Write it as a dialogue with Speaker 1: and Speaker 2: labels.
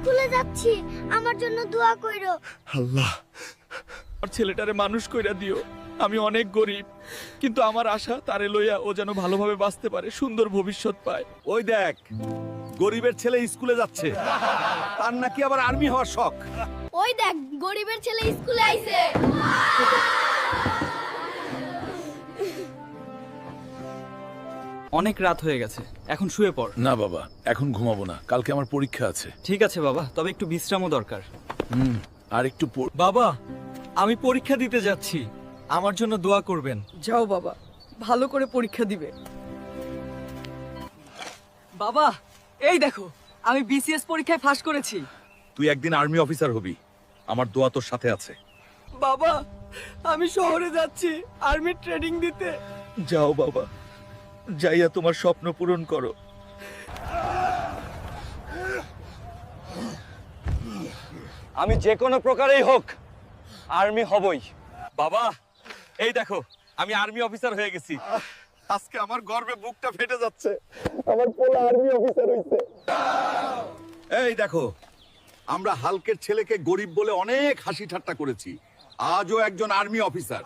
Speaker 1: স্কুলে যাচ্ছি, আমার জন্য দোয়া কইরো।
Speaker 2: আল্লাহ,
Speaker 3: আর ছেলেটারে মানুষ কইরা দিও। আমি অনেক গরিব, কিন্তু আমার আশা তারে লইয়া ও যেন ভালোভাবে বাঁচতে পারে, সুন্দর ভবিষ্যৎ পায়।
Speaker 2: ওই দেখ, গরিবের ছেলে স্কুলে যাচ্ছে, তার নাকি আবার আর্মি হওয়ার শখ।
Speaker 1: ওই দেখ, গরিবের ছেলে স্কুলে আইছে।
Speaker 4: অনেক রাত হয়ে গেছে, এখন শুয়ে পড়।
Speaker 2: না বাবা, এখন ঘুমাবো না, কালকে আমার পরীক্ষা আছে।
Speaker 4: ঠিক আছে বাবা, তবে একটু বিশ্রামও দরকার।
Speaker 2: আর একটু
Speaker 3: বাবা, আমি পরীক্ষা দিতে যাচ্ছি, আমার জন্য দোয়া করবেন।
Speaker 5: যাও বাবা, ভালো করে পরীক্ষা দিবে। বাবা, এই দেখো, আমি বিসিএস পরীক্ষায় পাশ করেছি।
Speaker 2: তুই একদিন আর্মি অফিসার হবি, আমার দোয়া তোর সাথে আছে।
Speaker 3: বাবা, আমি শহরে যাচ্ছি আর্মির ট্রেনিং দিতে। যাও বাবা, যাইয়া তোমার স্বপ্ন পূরণ করো।
Speaker 4: আমি যে কোনো প্রকারেই হোক আর্মি হবই।
Speaker 2: বাবা, এই দেখো, আমি আর্মি অফিসার হয়ে গেছি। আজকে আমার গর্বে বুকটা ফেটে যাচ্ছে, আমার পোলা আর্মি অফিসার হইছে। এই দেখো, আমরা হালকের ছেলেকে গরিব বলে অনেক হাসি ঠাট্টা করেছি, আজও একজন আর্মি অফিসার।